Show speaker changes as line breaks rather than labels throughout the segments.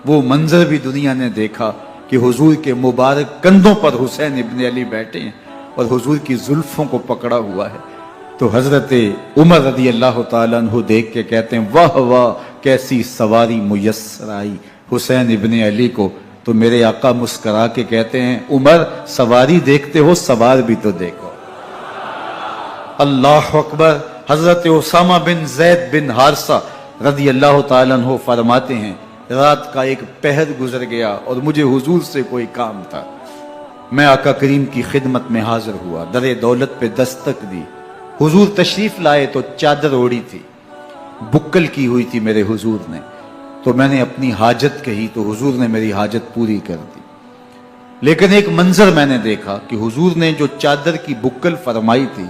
وہ منظر بھی دنیا نے دیکھا کہ حضور کے مبارک کندھوں پر حسین ابن علی بیٹھے ہیں اور حضور کی زلفوں کو پکڑا ہوا ہے. تو حضرت عمر رضی اللہ تعالیٰ عنہ دیکھ کے کہتے ہیں واہ واہ کیسی سواری میسر آئی حسین ابن علی کو. تو میرے آقا مسکرا کے کہتے ہیں عمر سواری دیکھتے ہو سوار بھی تو دیکھو. اللہ اکبر. حضرت اسامہ بن زید بن حارثہ رضی اللہ تعالیٰ عنہ فرماتے ہیں رات کا ایک پہر گزر گیا اور مجھے حضور سے کوئی کام تھا. میں آقا کریم کی خدمت میں حاضر ہوا, در دولت پہ دستک دی. حضور تشریف لائے تو چادر اوڑی تھی, بکل کی ہوئی تھی میرے حضور نے. تو میں نے اپنی حاجت کہی تو حضور نے میری حاجت پوری کر دی. لیکن ایک منظر میں نے دیکھا کہ حضور نے جو چادر کی بکل فرمائی تھی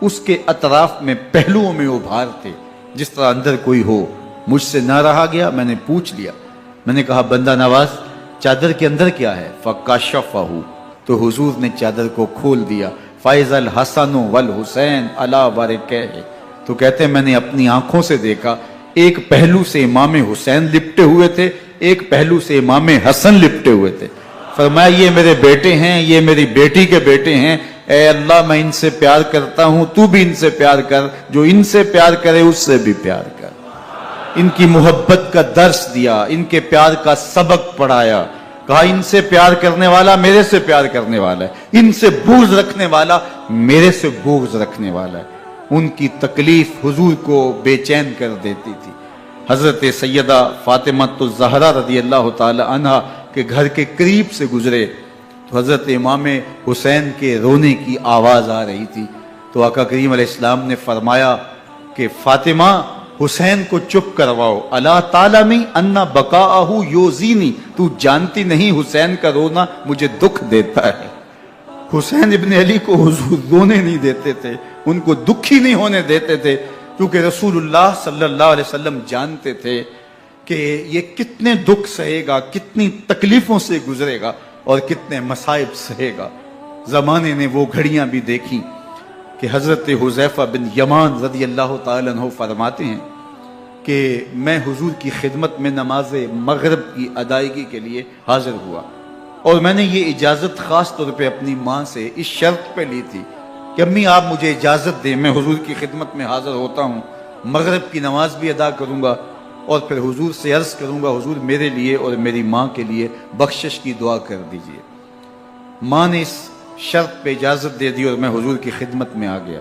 اس کے اطراف میں پہلوؤں میں ابھار تھے جس طرح اندر کوئی ہو. مجھ سے نہ رہا گیا, میں نے پوچھ لیا. میں نے کہا بندہ نواز چادر کے اندر کیا ہے؟ فکاشفہ. تو حضور نے چادر کو کھول دیا. فائز الحسن والحسین علی ورکہ. تو کہتے ہیں میں نے اپنی آنکھوں سے دیکھا ایک پہلو سے امام حسین لپٹے ہوئے تھے, ایک پہلو سے امام حسن لپٹے ہوئے تھے. فرمایا یہ میرے بیٹے ہیں, یہ میری بیٹی کے بیٹے ہیں. اے اللہ میں ان سے پیار کرتا ہوں, تو بھی ان سے پیار کر, جو ان سے پیار کرے اس سے بھی پیار کر. ان کی محبت کا درس دیا, ان کے پیار کا سبق پڑھایا. کہا ان سے پیار کرنے والا میرے سے پیار کرنے والا ہے, ان سے بغض رکھنے والا میرے سے بغض رکھنے والا ہے. ان کی تکلیف حضور کو بے چین کر دیتی تھی. حضرت سیدہ فاطمہ الزہرا رضی اللہ تعالی عنہا کے گھر کے قریب سے گزرے تو حضرت امام حسین کے رونے کی آواز آ رہی تھی. تو آقا کریم علیہ السلام نے فرمایا کہ فاطمہ حسین کو چپ کرواؤ. اللہ تعالیٰ انا بقاءہ یوزینی, تو جانتی نہیں حسین کا رونا مجھے دکھ دیتا ہے. حسین ابن علی کو حضور رونے نہیں دیتے تھے, ان کو دکھی نہیں ہونے دیتے تھے, کیونکہ رسول اللہ صلی اللہ علیہ وسلم جانتے تھے کہ یہ کتنے دکھ سہے گا, کتنی تکلیفوں سے گزرے گا اور کتنے مصائب سہے گا. زمانے نے وہ گھڑیاں بھی دیکھی کہ حضرت حذیفہ بن یمان رضی اللہ تعالیٰ عنہ فرماتے ہیں کہ میں حضور کی خدمت میں نماز مغرب کی ادائیگی کے لیے حاضر ہوا, اور میں نے یہ اجازت خاص طور پہ اپنی ماں سے اس شرط پہ لی تھی کہ امی آپ مجھے اجازت دیں, میں حضور کی خدمت میں حاضر ہوتا ہوں, مغرب کی نماز بھی ادا کروں گا اور پھر حضور سے عرض کروں گا حضور میرے لیے اور میری ماں کے لیے بخشش کی دعا کر دیجئے. ماں نے اس شرط پہ اجازت دے دی اور میں حضور کی خدمت میں آ گیا.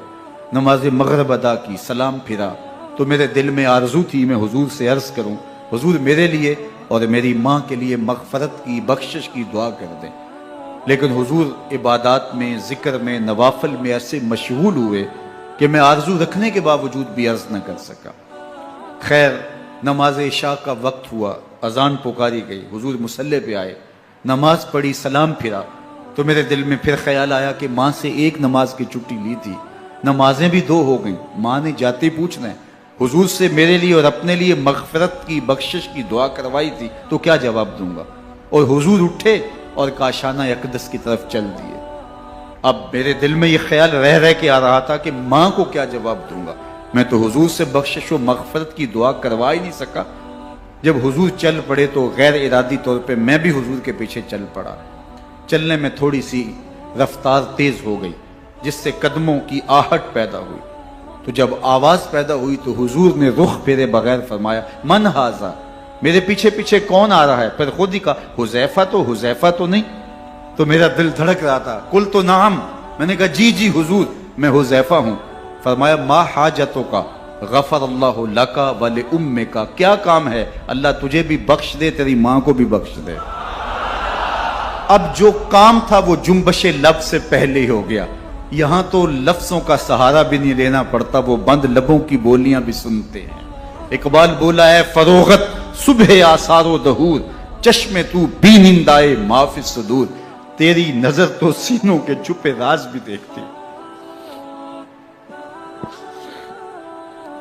نماز مغرب ادا کی, سلام پھرا تو میرے دل میں آرزو تھی میں حضور سے عرض کروں حضور میرے لیے اور میری ماں کے لیے مغفرت کی بخشش کی دعا کر دیں. لیکن حضور عبادات میں, ذکر میں, نوافل میں ایسے مشغول ہوئے کہ میں آرزو رکھنے کے باوجود بھی عرض نہ کر سکا. خیر نماز عشاء کا وقت ہوا, اذان پکاری گئی, حضور مصلی پہ آئے, نماز پڑھی, سلام پھرا تو میرے دل میں پھر خیال آیا کہ ماں سے ایک نماز کی چھٹی لی تھی, نمازیں بھی 2 ہو گئیں. ماں نے جاتے پوچھنا ہے حضور سے میرے لیے اور اپنے لیے مغفرت کی بخشش کی دعا کروائی تھی تو کیا جواب دوں گا. اور حضور اٹھے اور کاشانہ اقدس کی طرف چل دیے. اب میرے دل میں یہ خیال رہ کے آ رہا تھا کہ ماں کو کیا جواب دوں گا, میں تو حضور سے بخشش و مغفرت کی دعا کروا ہی نہیں سکا. جب حضور چل پڑے تو غیر ارادی طور پہ میں بھی حضور کے پیچھے چل پڑا. چلنے میں تھوڑی سی رفتار تیز ہو گئی جس سے قدموں کی آہٹ پیدا ہوئی. تو جب آواز پیدا ہوئی تو حضور نے رخ پھیرے بغیر فرمایا من ھذا, میرے پیچھے پیچھے کون آ رہا ہے؟ پھر خود ہی کہا حذیفہ تو نہیں. تو میرا دل دھڑک رہا تھا. قلت نعم, میں نے کہا جی حضور میں حذیفہ ہوں. فرمایا ما حاجتوں کا غفر اللہ لک ولامک, کیا کام ہے اللہ تجھے بھی بخش دے تیری ماں کو بھی بخش دے. اب جو کام تھا وہ جنبش لب سے پہلے ہی ہو گیا. یہاں تو لفظوں کا سہارا بھی نہیں لینا پڑتا, وہ بند لبوں کی بولیاں بھی سنتے ہیں. اقبال بولا ہے فروغت صبح آثار و دہور, چشم تو بینندائے ما فی الصدور, تیری نظر تو سینوں کے چھپے راز بھی دیکھتی.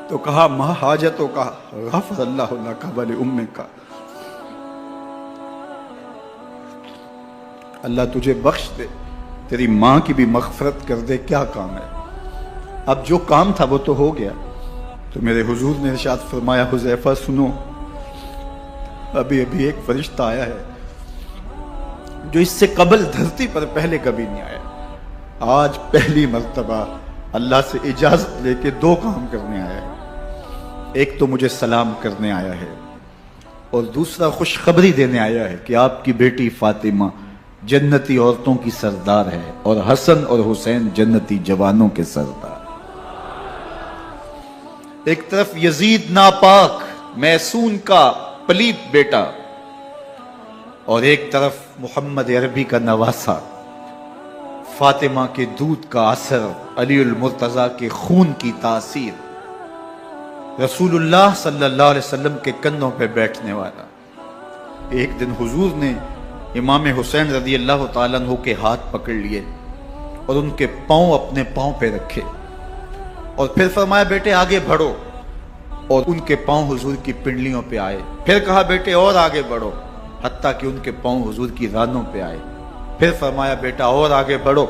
تو کہا ما حاجتوں کا غفر اللہ لک ولامک, اللہ تجھے بخش دے تیری ماں کی بھی مغفرت کر دے, کیا کام ہے. اب جو کام تھا وہ تو ہو گیا. تو میرے حضور نے ارشاد فرمایا حذیفہ سنو, ابھی ابھی ایک فرشتہ آیا ہے جو اس سے قبل دھرتی پر پہلے کبھی نہیں آیا، آج پہلی مرتبہ اللہ سے اجازت لے کے 2 کام کرنے آیا ہے۔ ایک تو مجھے سلام کرنے آیا ہے اور دوسرا خوشخبری دینے آیا ہے کہ آپ کی بیٹی فاطمہ جنتی عورتوں کی سردار ہے اور حسن اور حسین جنتی جوانوں کے سردار۔ ایک طرف یزید ناپاک محسون کا پلیت بیٹا اور ایک طرف محمد عربی کا نواسا، فاطمہ کے دودھ کا اثر، علی المرتضیٰ کے خون کی تاثیر، رسول اللہ صلی اللہ علیہ وسلم کے کندھوں پہ بیٹھنے والا۔ ایک دن حضور نے امام حسین رضی اللہ تعالیٰ عنہ کے ہاتھ پکڑ لیے اور ان کے پاؤں اپنے پاؤں پہ رکھے اور پھر فرمایا بیٹے آگے بڑھو، اور ان کے پاؤں حضور کی پنڈلیوں پہ آئے۔ پھر کہا بیٹے اور آگے بڑھو، حتیٰ کہ ان کے پاؤں حضور کی رانوں پہ آئے۔ پھر فرمایا بیٹا اور آگے بڑھو،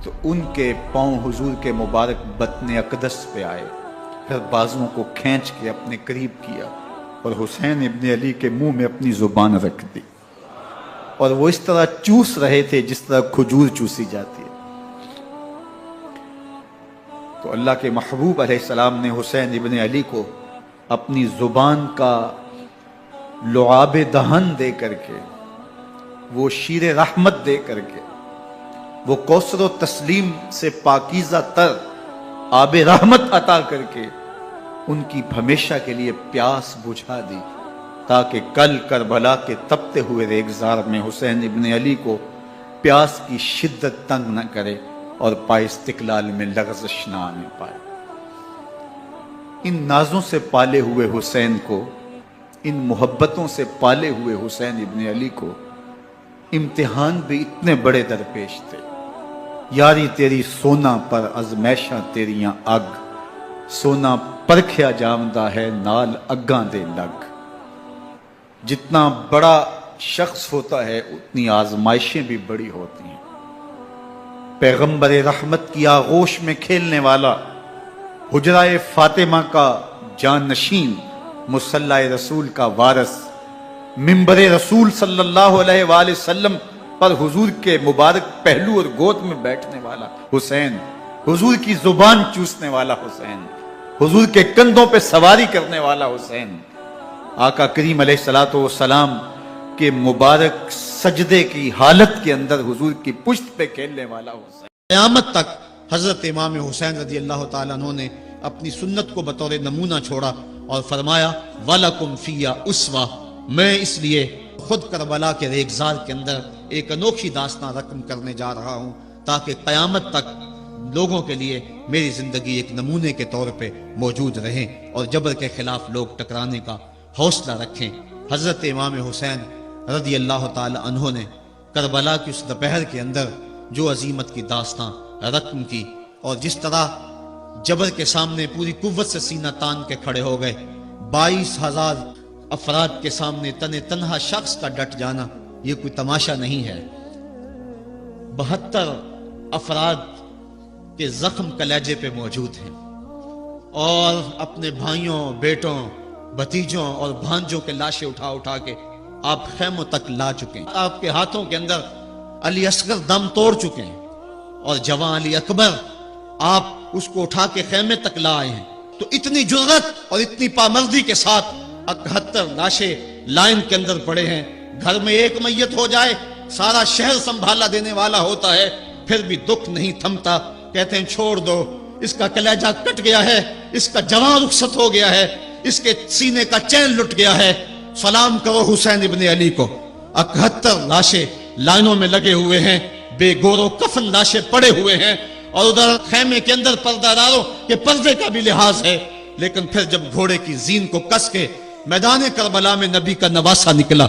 تو ان کے پاؤں حضور کے مبارک بطن اقدس پہ آئے۔ پھر بازوؤں کو کھینچ کے اپنے قریب کیا اور حسین ابن علی کے منہ میں اپنی زبان رکھ دی، اور وہ اس طرح چوس رہے تھے جس طرح کھجور چوسی جاتی ہے۔ تو اللہ کے محبوب علیہ السلام نے حسین ابن علی کو اپنی زبان کا لعاب دہن دے کر کے، وہ شیر رحمت دے کر کے، وہ کوثر و تسلیم سے پاکیزہ تر آب رحمت عطا کر کے ان کی ہمیشہ کے لیے پیاس بجھا دی، تاکہ کل کربلا کے تپتے ہوئے ریگزار میں حسین ابن علی کو پیاس کی شدت تنگ نہ کرے اور پائے استقلال میں لغزش نہ آنے پائے۔ ان نازوں سے پالے ہوئے حسین کو، ان محبتوں سے پالے ہوئے حسین ابن علی کو امتحان بھی اتنے بڑے درپیش تھے۔ یاری تیری سونا پر ازمیشاں تیریاں اگ، سونا پرکھیا جامدہ ہے نال اگاں دے لگ۔ جتنا بڑا شخص ہوتا ہے اتنی آزمائشیں بھی بڑی ہوتی ہیں۔ پیغمبر رحمت کی آغوش میں کھیلنے والا، حجرہ فاطمہ کا جانشین، مصلی رسول کا وارث، منبر رسول صلی اللہ علیہ وآلہ وسلم پر حضور کے مبارک پہلو اور گود میں بیٹھنے والا حسین، حضور کی زبان چوسنے والا حسین، حضور کے کندھوں پہ سواری کرنے والا حسین، آقا کریم علیہ السلام کے مبارک سجدے کی حالت کے اندر حضور کی پشت پہ کھیلنے والا حسین۔
قیامت تک حضرت امام حسین رضی اللہ تعالیٰ عنہ نے اپنی سنت کو بطور نمونہ چھوڑا اور فرمایا وَلَكُمْ فِيَّ أُسْوَةٌ، میں اس لیے خود کربلا کے ریگزار کے اندر ایک انوکھی داستان رقم کرنے جا رہا ہوں، تاکہ قیامت تک لوگوں کے لیے میری زندگی ایک نمونے کے طور پہ موجود رہیں اور جبر کے خلاف لوگ ٹکرانے کا حوصلہ رکھیں۔ حضرت امام حسین رضی اللہ تعالی عنہ نے کربلا کی اس دوپہر کے اندر جو عظیمت کی داستان رقم کی، اور جس طرح جبر کے سامنے پوری قوت سے سینہ تان کے کھڑے ہو گئے، 22,000 افراد کے سامنے تنہا شخص کا ڈٹ جانا یہ کوئی تماشا نہیں ہے۔ 72 افراد کے زخم کلیجے پہ موجود ہیں، اور اپنے بھائیوں، بیٹوں، بھتیجوں اور بھانجوں کے لاشیں اٹھا اٹھا کے آپ خیموں تک لا چکے ہیں۔ آپ کے ہاتھوں کے اندر علی اصغر دم توڑ چکے ہیں، اور جوان علی اکبر آپ اس کو اٹھا کے خیمے تک لا آئے ہیں۔ تو اتنی جرأت اور اتنی پامردی کے ساتھ 71 لاشیں لائن کے اندر پڑے ہیں۔ گھر میں ایک میت ہو جائے سارا شہر سنبھالا دینے والا ہوتا ہے، پھر بھی دکھ نہیں تھمتا۔ کہتے ہیں چھوڑ دو، اس کا کلیجہ کٹ گیا ہے، اس کا جوان رخصت ہو گیا ہے، اس کے سینے کا چین لٹ گیا ہے، سلام کرو حسین ابن علی کو۔ 71 لاشیں لائنوں میں لگے ہوئے ہیں، بے گور و کفن لاشیں پڑے ہوئے ہیں، اور ادھر خیمے کے اندر پردہ داروں کہ پردے کا بھی لحاظ ہے۔ لیکن پھر جب گھوڑے کی زین کو کس کے میدان کربلا میں نبی کا نواسا نکلا،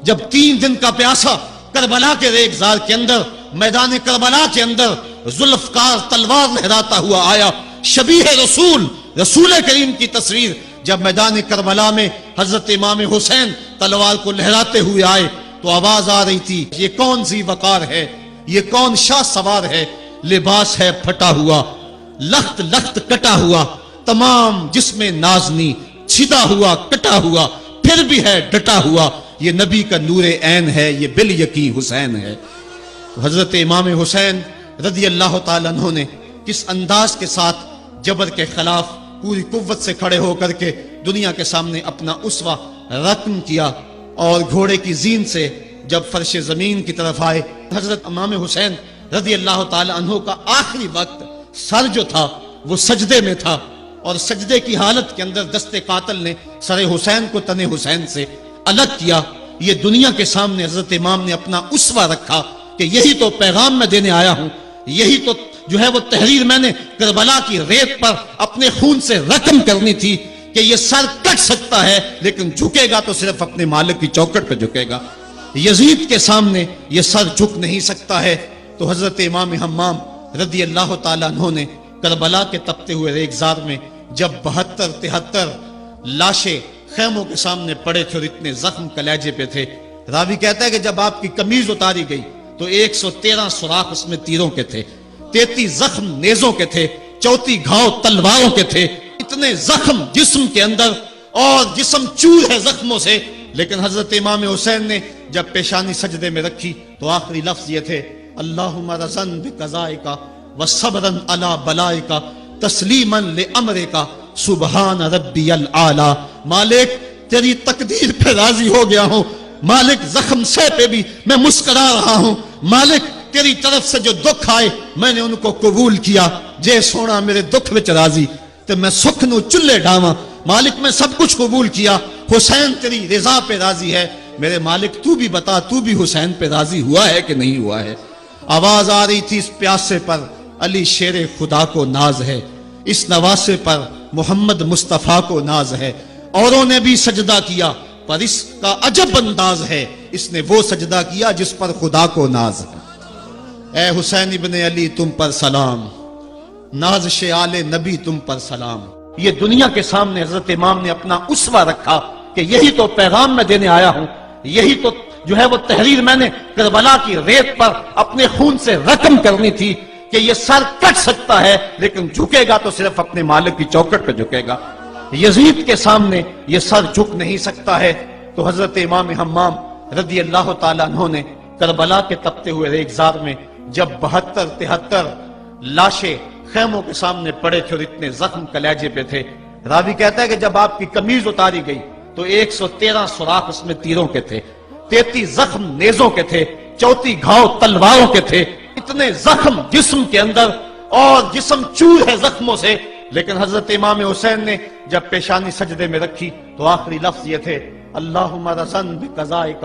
جب 3 دن کا پیاسا کربلا کے ریگزار کے اندر، میدان کربلا کے اندر ذوالفقار تلوار لہراتا ہوا آیا، شبیہ رسول، رسول کریم کی تصویر جب میدان کربلا میں حضرت امام حسین تلوار کو لہراتے ہوئے آئے تو آواز آ رہی تھی، یہ کون ذی وقار ہے، یہ کون شاہ سوار ہے، لباس ہے پھٹا ہوا، لخت لخت کٹا ہوا، تمام جسم نازنی چھدا ہوا کٹا ہوا، پھر بھی ہے ڈٹا ہوا، یہ نبی کا نور عین ہے، یہ بال یقین حسین ہے۔ تو حضرت امام حسین رضی اللہ تعالیٰ عنہ نے کس انداز کے ساتھ جبر کے خلاف پوری قوت سے کھڑے ہو کر کے دنیا کے سامنے اپنا اسوہ رقم کیا، اور گھوڑے کی زین سے جب فرش زمین کی طرف آئے، حضرت امام حسین رضی اللہ تعالیٰ عنہ کا آخری وقت سر جو تھا وہ سجدے میں تھا، اور سجدے کی حالت کے اندر دست قاتل نے سر حسین کو تن حسین سے الگ کیا۔ یہ دنیا کے سامنے حضرت امام نے اپنا اسوہ رکھا کہ یہی تو پیغام میں دینے آیا ہوں، یہی تو جو ہے وہ تحریر میں نے کربلا کی ریت پر اپنے خون سے رقم کرنی تھی کہ یہ سر کٹ سکتا ہے لیکن جھکے گا تو صرف اپنے مالک کی چوکٹ پہ جھکے گا، یزید کے سامنے یہ سر جھک نہیں سکتا ہے۔ تو حضرت امام حمام رضی اللہ تعالیٰ عنہ نے کربلا کے تپتے ہوئے ریگزار میں جب 72-73 لاشیں خیموں کے سامنے پڑے تھے اور اتنے زخم کلیجے پہ تھے، راوی کہتا ہے کہ جب آپ کی قمیض اتاری گئی تو 113 سوراخ اس میں تیروں کے تھے، 33 زخم نیزوں کے تھے، 34 گھاؤ تلواروں کے تھے، اتنے زخم جسم کے اندر، اور جسم چور ہے زخموں سے۔ لیکن حضرت امام حسین نے جب پیشانی سجدے میں رکھی تو آخری لفظ یہ تھے، اللہم رضن بقضائک وصبرن علی بلائک تسلیما لامرک سبحان ربی العالی۔ مالک تیری تقدیر پہ راضی ہو گیا ہوں، مالک زخم سے پہ بھی میں مسکرا رہا ہوں، مالک تیری طرف سے جو دکھ آئے میں نے ان کو قبول کیا، جے سونا میرے دکھ وچ راضی تے میں سکھ نو چلے ڈاواں، مالک میں سب کچھ قبول کیا، حسین تیری رضا پہ راضی ہے، میرے مالک تو بھی بتا تو بھی حسین پہ راضی ہوا ہے کہ نہیں ہوا ہے۔ آواز آ رہی تھی اس پیاسے پر علی شیر خدا کو ناز ہے، اس نواسے پر محمد مصطفیٰ کو ناز ہے، اوروں نے بھی سجدہ کیا پر اس کا عجب انداز ہے، اس نے وہ سجدہ کیا جس پر خدا کو ناز ہے۔ اے حسین ابن علی تم پر سلام، نازش آل نبی تم پر سلام۔ یہ دنیا کے سامنے حضرت امام نے اپنا اسوہ رکھا کہ یہی تو پیغام میں دینے آیا ہوں، یہی تو جو ہے وہ تحریر میں نے کربلا کی ریت پر اپنے خون سے رقم کرنی تھی کہ یہ سر کٹ سکتا ہے لیکن جھکے گا تو صرف اپنے مالک کی چوکٹ پہ جھکے گا، یزید کے سامنے یہ سر جھک نہیں سکتا ہے۔ تو حضرت امام حمام رضی اللہ تعالیٰ عنہ نے کربلا کے تپتے ہوئے ریگزار میں جب 72-73 لاشیں خیموں کے سامنے پڑے تھے اور اتنے زخم کلیجے پہ تھے، راوی کہتا ہے کہ جب آپ کی قمیض اتاری گئی تو 113 سوراخ اس میں تیروں کے تھے، 33 زخم نیزوں کے تھے، 34 گھاؤ تلواروں کے تھے، اتنے زخم جسم کے اندر، اور جسم چور ہے زخموں سے۔ لیکن حضرت امام حسین نے جب پیشانی سجدے میں رکھی تو آخری لفظ یہ تھے، اللہم رضن بقضائک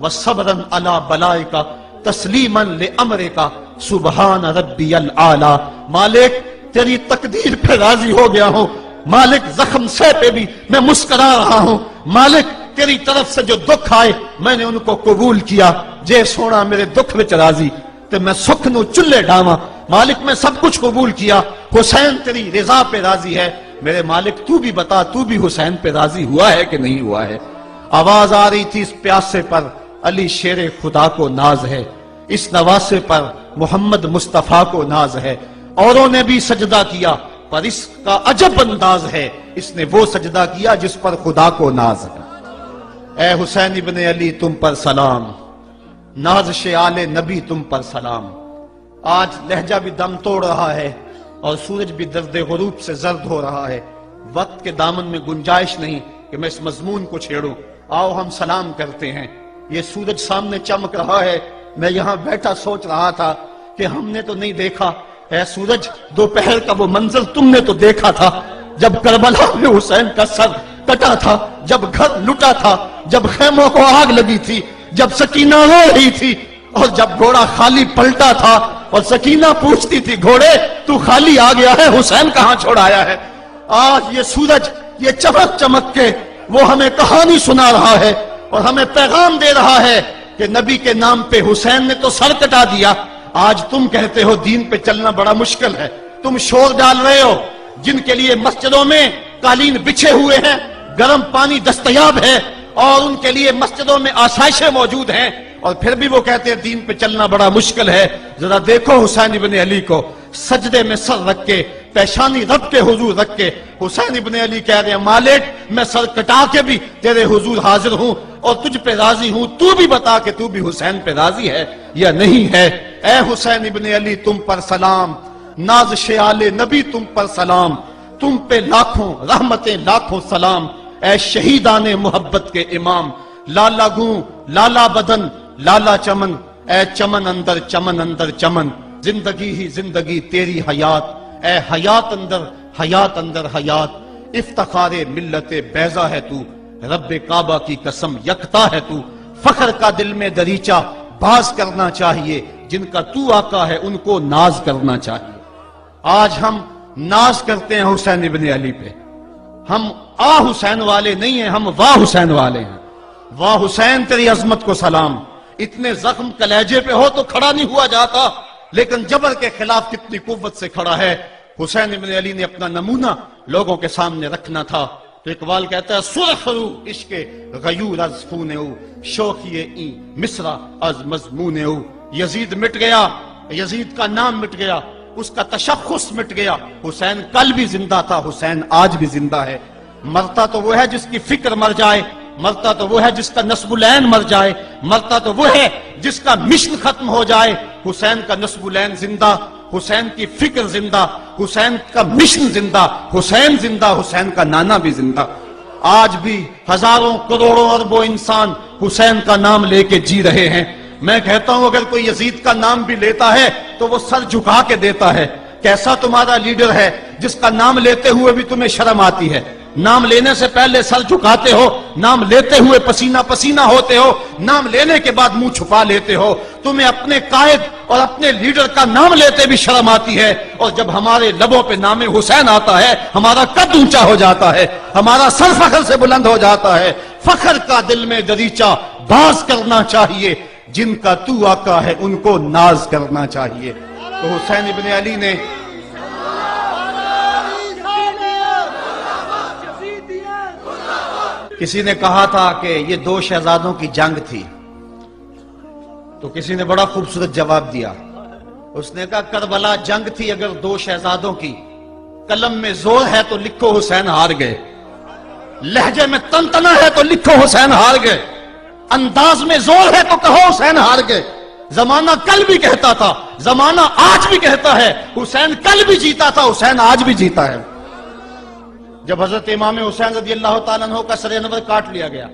وصبرن علی بلائک تسلیما لامرک سبحان ربی العالی۔ مالک تیری تقدیر پہ راضی ہو گیا ہوں، مالک زخم سے پہ بھی میں مسکرا رہا ہوں، مالک تیری طرف سے جو دکھ آئے میں نے ان کو قبول کیا، جے سونا میرے دکھ وچ راضی تے میں سکھ نو چلے ڈاواں، مالک میں سب کچھ قبول کیا، حسین تیری رضا پہ راضی ہے، میرے مالک تو بھی بتا تو بھی حسین پہ راضی ہوا ہے کہ نہیں ہوا ہے۔ آواز آ رہی تھی اس پیاسے پر علی شیر خدا کو ناز ہے، اس نواسے پر محمد مصطفیٰ کو ناز ہے، اوروں نے بھی سجدہ کیا پر اس کا عجب انداز ہے، اس نے وہ سجدہ کیا جس پر خدا کو ناز ہے۔ اے حسین ابن علی تم پر سلام، نازش آل نبی تم پر سلام۔ آج لہجہ بھی دم توڑ رہا ہے اور سورج بھی درد غروب سے زرد ہو رہا ہے، وقت کے دامن میں گنجائش نہیں کہ میں اس مضمون کو چھیڑوں، آؤ ہم سلام کرتے ہیں۔ یہ سورج سامنے چمک رہا ہے، میں یہاں بیٹھا سوچ رہا تھا کہ ہم نے تو نہیں دیکھا، اے سورج دوپہر کا وہ منظر تم نے تو دیکھا تھا جب کربلا میں حسین کا سر کٹا تھا، جب گھر لٹا تھا، جب خیموں کو آگ لگی تھی، جب سکینہ رو رہی تھی، اور جب گھوڑا خالی پلٹا تھا اور سکینہ پوچھتی تھی گھوڑے تو خالی آ گیا ہے، حسین کہاں چھوڑ آیا ہے۔ آج یہ سورج یہ چمک چمک کے وہ ہمیں کہانی سنا رہا ہے اور ہمیں پیغام دے رہا ہے کہ نبی کے نام پہ حسین نے تو سر کٹا دیا۔ آج تم کہتے ہو دین پہ چلنا بڑا مشکل ہے، تم شور ڈال رہے ہو، جن کے لیے مسجدوں میں قالین بچھے ہوئے ہیں، گرم پانی دستیاب ہے اور ان کے لیے مسجدوں میں آسائشیں موجود ہیں، اور پھر بھی وہ کہتے ہیں دین پہ چلنا بڑا مشکل ہے۔ ذرا دیکھو حسین ابن علی کو سجدے میں سر رکھ کے، پیشانی رب کے حضور رکھ کے، حسین ابن علی کہہ رہے ہیں مالک میں سر کٹا کے بھی تیرے حضور حاضر ہوں، اور تجھ پہ راضی ہوں، تو بھی بتا کہ تو بھی حسین پہ راضی ہے یا نہیں ہے۔ اے حسین ابن علی تم پر سلام، نازش آل نبی تم پر سلام، تم پہ لاکھوں رحمتیں لاکھوں سلام، اے شہیدان محبت کے امام، لالا گوں لالا بدن لالا چمن، اے چمن اندر چمن اندر چمن، زندگی ہی زندگی تیری حیات، اے حیات اندر حیات، افتخار ملت بیضا ہے تو، رب کعبہ کی قسم یکتا ہے تو، فخر کا دل میں دریچہ باز کرنا چاہیے، جن کا تو آقا ہے ان کو ناز کرنا چاہیے۔ آج ہم ناز کرتے ہیں حسین ابن علی پہ، ہم حسین والے نہیں ہیں، ہم واہ حسین والے ہیں۔ واہ حسین تیری عظمت کو سلام، اتنے زخم کلیجے پہ ہو تو کھڑا نہیں ہوا جاتا، لیکن جبر کے خلاف کتنی قوت سے کھڑا ہے۔ حسین ابن علی نے اپنا نمونہ لوگوں کے سامنے رکھنا تھا، تو اقبال کہتا ہے سرخ رو عشق غیور از خون او، شوخی این مصرع از مضمون او۔ یزید مٹ گیا، یزید کا نام مٹ گیا، اس کا تشخص مٹ گیا، حسین کل بھی زندہ تھا، حسین آج بھی زندہ ہے۔ مرتا تو وہ ہے جس کی فکر مر جائے، مرتا تو وہ ہے جس کا نسب العین مر جائے، مرتا تو وہ ہے جس کا مشن ختم ہو جائے۔ حسین کا نسب العین زندہ، حسین کی فکر زندہ، حسین کا مشن زندہ، حسین زندہ، حسین کا نانا بھی زندہ۔ آج بھی ہزاروں کروڑوں اربوں انسان حسین کا نام لے کے جی رہے ہیں۔ میں کہتا ہوں اگر کوئی یزید کا نام بھی لیتا ہے تو وہ سر جھکا کے دیتا ہے۔ کیسا تمہارا لیڈر ہے جس کا نام لیتے ہوئے بھی تمہیں شرم آتی ہے؟ نام لینے سے پہلے سر جھکاتے ہو، نام لیتے ہوئے پسینہ پسینہ ہوتے ہو، نام لینے کے بعد منہ چھپا لیتے ہو۔ تمہیں اپنے قائد اور اپنے لیڈر کا نام لیتے بھی شرم آتی ہے، اور جب ہمارے لبوں پہ نام حسین آتا ہے ہمارا قد اونچا ہو جاتا ہے، ہمارا سر فخر سے بلند ہو جاتا ہے۔ فخر کا دل میں دریچہ باز کرنا چاہیے، جن کا تو آقا ہے ان کو ناز کرنا چاہیے۔ تو حسین ابن علی نے کسی نے کہا تھا کہ یہ دو شہزادوں کی جنگ تھی، تو کسی نے بڑا خوبصورت جواب دیا، اس نے کہا کربلا جنگ تھی اگر دو شہزادوں کی، قلم میں زور ہے تو لکھو حسین ہار گئے، لہجے میں تنتنا ہے تو لکھو حسین ہار گئے، انداز میں زور ہے تو کہو حسین ہار گئے۔ زمانہ کل بھی کہتا تھا، زمانہ آج بھی کہتا ہے، حسین کل بھی جیتا تھا، حسین آج بھی جیتا ہے۔ جب حضرت امام حسین رضی اللہ تعالیٰ عنہ کا سر انور کاٹ لیا گیا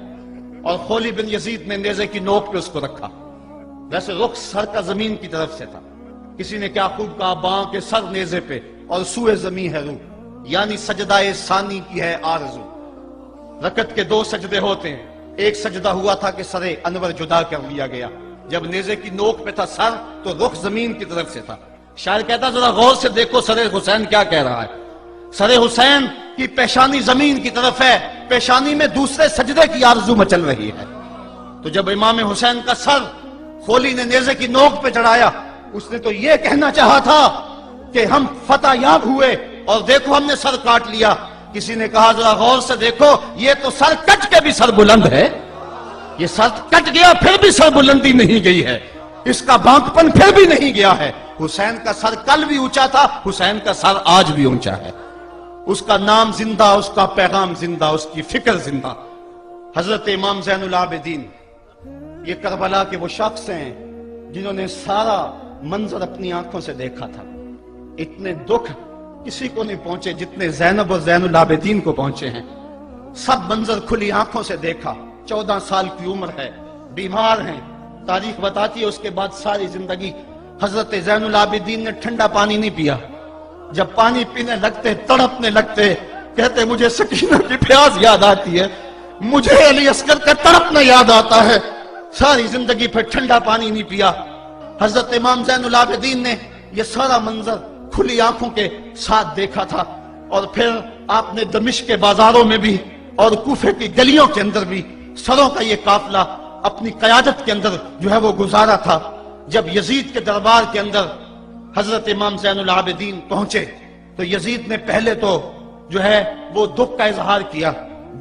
اور خولی بن یزید نے نیزے کی نوک پہ اس کو رکھا، ویسے رخ سر کا زمین کی طرف سے تھا، کسی نے کیا خوب کہا، باں کے سر نیزے پہ اور سوئے زمین ہے روح، یعنی سجدہ ثانی کی ہے آرزو۔ رکعت کے دو سجدے ہوتے ہیں، ایک سجدہ ہوا تھا کہ سر انور جدا کر لیا گیا، جب نیزے کی نوک پہ تھا سر تو رخ زمین کی طرف سے تھا۔ شاعر کہتا ذرا غور سے دیکھو سر حسین کیا کہہ رہا ہے، سر حسین کی پیشانی زمین کی طرف ہے، پیشانی میں دوسرے سجدے کی آرزو مچل رہی ہے۔ تو جب امام حسین کا سر خولی نے نیزے کی نوک پہ چڑھایا، اس نے تو یہ کہنا چاہا تھا کہ ہم فتح یاب ہوئے اور دیکھو ہم نے سر کاٹ لیا۔ کسی نے کہا ذرا غور سے دیکھو یہ تو سر کٹ کے بھی سر بلند ہے، یہ سر کٹ گیا پھر بھی سر بلندی نہیں گئی ہے، اس کا بانک پن پھر بھی نہیں گیا ہے۔ حسین کا سر کل بھی اونچا تھا، حسین کا سر آج بھی اونچا ہے، اس کا نام زندہ، اس کا پیغام زندہ، اس کی فکر زندہ۔ حضرت امام زین العابدین یہ کربلا کے وہ شخص ہیں جنہوں نے سارا منظر اپنی آنکھوں سے دیکھا تھا۔ اتنے دکھ کسی کو نہیں پہنچے جتنے زینب اور زین العابدین کو پہنچے ہیں۔ سب منظر کھلی آنکھوں سے دیکھا، 14 سال کی عمر ہے، بیمار ہیں، تاریخ بتاتی ہے اس کے بعد ساری زندگی حضرت زین العابدین نے ٹھنڈا پانی نہیں پیا، جب پانی پینے لگتے تڑپنے لگتے، کہتے مجھے سکینہ کی پیاس یاد آتی ہے، مجھے علی اصغر کا تڑپنا یاد آتا ہے، ساری زندگی پھر ٹھنڈا پانی نہیں پیا۔ حضرت امام زین العابدین نے یہ سارا منظر کھلی آنکھوں کے ساتھ دیکھا تھا، اور پھر آپ نے دمشق کے بازاروں میں بھی اور کوفے کی گلیوں کے اندر بھی سروں کا یہ قافلہ اپنی قیادت کے اندر جو ہے وہ گزارا تھا۔ جب یزید کے دربار کے اندر حضرت امام زین العابدین پہنچے تو یزید نے پہلے تو جو ہے وہ دکھ کا اظہار کیا۔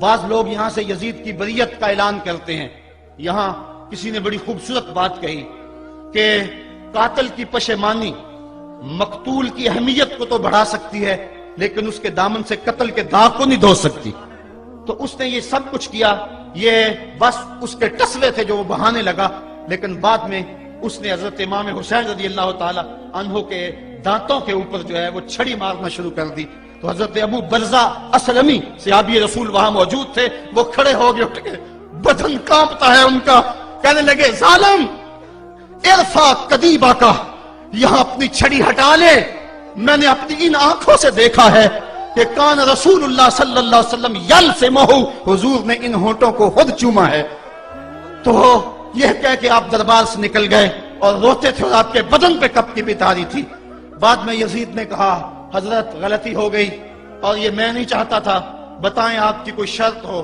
بعض لوگ یہاں سے یزید کی بریت کا اعلان کرتے ہیں۔ یہاں کسی نے بڑی خوبصورت بات کہی کہ قاتل کی پشیمانی مقتول کی اہمیت کو تو بڑھا سکتی ہے لیکن اس کے دامن سے قتل کے داغ کو نہیں دھو سکتی۔ تو اس نے یہ سب کچھ کیا یہ بس اس کے ٹسلے تھے جو وہ بہانے لگا، لیکن بعد میں اس نے حضرت امام حسین رضی اللہ تعالی عنہ کے دانتوں کے اوپر جو ہے وہ چھڑی مارنا شروع کر دی۔ تو حضرت ابو برزہ اسلمی صحابی رسول وہاں موجود تھے، وہ کھڑے ہو گئے، اٹھ کے بدن کانپتا ہے ان کا، کہنے لگے ظالم ارفع قدیبہ کا، یہاں اپنی چھڑی ہٹا لے، میں نے اپنی ان آنکھوں سے دیکھا ہے کہ کان رسول اللہ صلی اللہ علیہ وسلم یلسمہ، حضور نے ان ہونٹوں کو خود چوما ہے۔ تو یہ کہہ کہ آپ دربار سے نکل گئے اور روتے تھے اور آپ کے بدن پہ کپکی بھی تاری تھی۔ بعد میں یزید نے کہا حضرت غلطی ہو گئی اور یہ میں نہیں چاہتا تھا، بتائیں آپ کی کوئی شرط ہو۔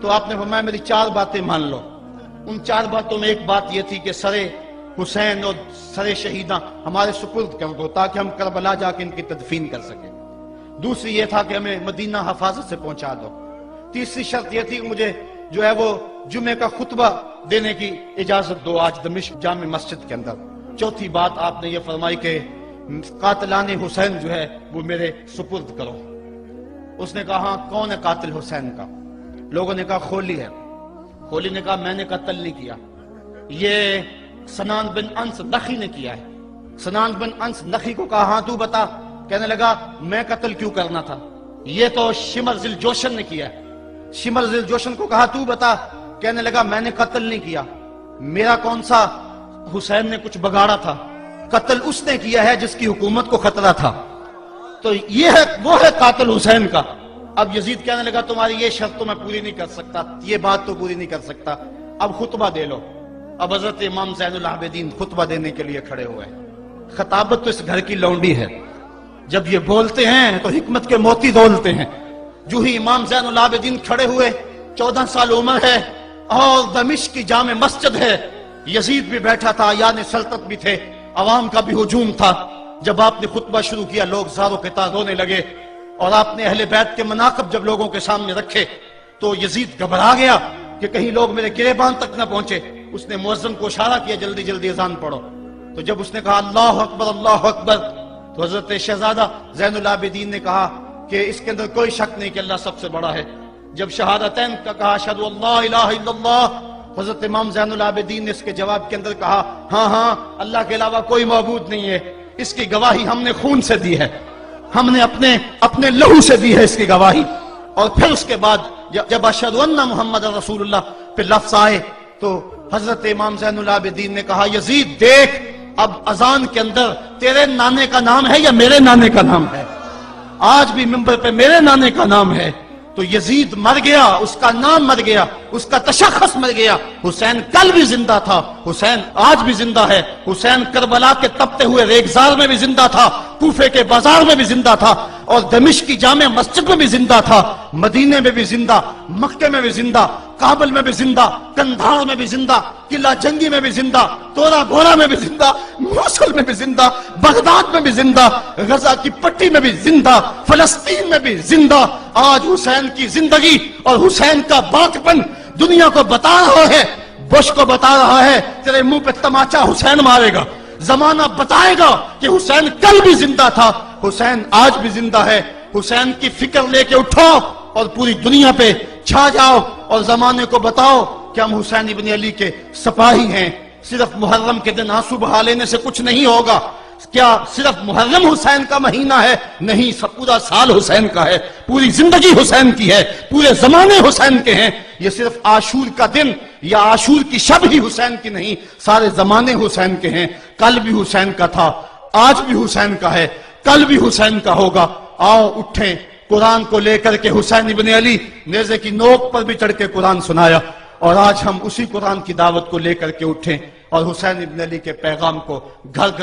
تو آپ نے فرمایا میری 4 باتیں مان لو۔ ان 4 باتوں میں ایک بات یہ تھی کہ سر حسین اور سر شہیداں ہمارے سپرد کر دو تاکہ ہم کربلا جا کے ان کی تدفین کر سکیں۔ دوسری یہ تھا کہ ہمیں مدینہ حفاظت سے پہنچا دو۔ تیسری شرط یہ تھی کہ مجھے جو ہے وہ جمعے کا خطبہ دینے کی اجازت دو آج دمشق جامع مسجد کے اندر۔ چوتھی بات آپ نے یہ فرمائی کہ قاتلان حسین جو ہے وہ میرے سپرد کرو۔ اس نے کہا ہاں کون ہے قاتل حسین کا؟ لوگوں نے کہا خولی ہے۔ خولی نے کہا میں نے قتل نہیں کیا، یہ سنان بن انس نخی نے کیا ہے۔ سنان بن انس نخی کو کہا ہاں تو بتا، کہنے لگا میں قتل کیوں کرنا تھا، یہ تو شمر ذل جوشن نے کیا ہے۔ شمر ذل جوشن کو کہا تو بتا، کہنے لگا میں نے قتل نہیں کیا، میرا کون سا حسین نے کچھ بگاڑا تھا، قتل اس نے کیا ہے جس کی حکومت کو خطرہ تھا۔ تو یہ ہے وہ ہے قاتل حسین کا۔ اب یزید کہنے لگا تمہاری یہ شرط تو میں پوری نہیں کر سکتا، یہ بات تو پوری نہیں کر سکتا، اب خطبہ دے لو۔ اب حضرت امام زین العابدین خطبہ دینے کے لیے کھڑے ہوئے۔ خطابت تو اس گھر کی لونڈی ہے، جب یہ بولتے ہیں تو حکمت کے موتی دولتے ہیں۔ جو ہی امام زین العابدین کھڑے ہوئے، 14 سال عمر ہے اور دمشق کی جامع مسجد ہے، یزید بھی بیٹھا تھا، یعنی سلطنت بھی تھے، عوام کا بھی ہجوم تھا۔ جب آپ نے خطبہ شروع کیا لوگ زاروں کے تار رونے لگے، اور آپ نے اہل بیت کے مناقب جب لوگوں کے سامنے رکھے تو یزید گھبرا گیا کہ کہیں لوگ میرے گریبان تک نہ پہنچے۔ اس نے مؤذن کو اشارہ کیا جلدی جلدی اذان پڑھو۔ تو جب اس نے کہا اللہ اکبر اللہ اکبر، تو حضرت شہزادہ زین العابدین نے کہا کہ اس کے اندر کوئی شک نہیں کہ اللہ سب سے بڑا ہے۔ جب شہادتین کا کہا اشہد ان لا الہ الا اللہ، حضرت امام زین العابدین نے اس کے جواب کے اندر کہا ہاں ہاں اللہ کے علاوہ کوئی معبود نہیں ہے، اس کی گواہی ہم نے خون سے دی ہے، ہم نے اپنے لہو سے دی ہے اس کی گواہی۔ اور پھر اس کے بعد جب اشہد ان محمد رسول اللہ پہ لفظ آئے تو حضرت امام زین العابدین نے کہا یزید دیکھ اب اذان کے اندر تیرے نانے کا نام ہے یا میرے نانے کا نام ہے؟ آج بھی منبر پہ میرے نانے کا نام ہے۔ تو یزید مر گیا، اس کا نام مر گیا، اس کا تشخص مر گیا۔ حسین کل بھی زندہ تھا، حسین آج بھی زندہ ہے، حسین کربلا کے تپتے ہوئے ریگزار میں بھی زندہ تھا، کوفے کے بازار میں بھی زندہ تھا، اور دمشق کی جامع مسجد میں بھی زندہ تھا، مدینے میں بھی زندہ، مکے میں بھی زندہ، کابل میں بھی زندہ، کندھار میں بھی زندہ، قلعہ جنگی میں بھی زندہ، تورا بورا میں بھی زندہ، موصل میں بھی زندہ، بغداد میں بھی زندہ، غزہ کی پٹی میں بھی زندہ، فلسطین میں بھی زندہ۔ آج حسین کی زندگی اور حسین کا باقپن دنیا کو بتا رہا ہے، بش کو بتا رہا ہے تیرے منہ پہ تماچا حسین مارے گا۔ زمانہ بتائے گا کہ حسین کل بھی زندہ تھا، حسین آج بھی زندہ ہے۔ حسین کی فکر لے کے اٹھو اور پوری دنیا پہ چھا جاؤ اور زمانے کو بتاؤ کہ ہم حسین ابن علی کے سپاہی ہیں۔ صرف محرم کے دن آنسو بہا لینے سے کچھ نہیں ہوگا۔ کیا صرف محرم حسین کا مہینہ ہے؟ نہیں، پورا سال حسین کا ہے، پوری زندگی حسین کی ہے، پورے زمانے حسین کے ہیں۔ یہ صرف عاشور کا دن یا عاشور کی شب ہی حسین کی نہیں، سارے زمانے حسین کے ہیں۔ کل بھی حسین کا تھا، آج بھی حسین کا ہے، کل بھی حسین کا ہوگا۔ آؤ اٹھیں، قرآن کو لے کر کے حسین ابن علی نیزے کی نوک پر بھی چڑھ کے قرآن سنایا، اور آج ہم اسی قرآن کی دعوت کو لے کر کے اٹھیں اور حسین ابن علی کے پیغام کو گھر گھر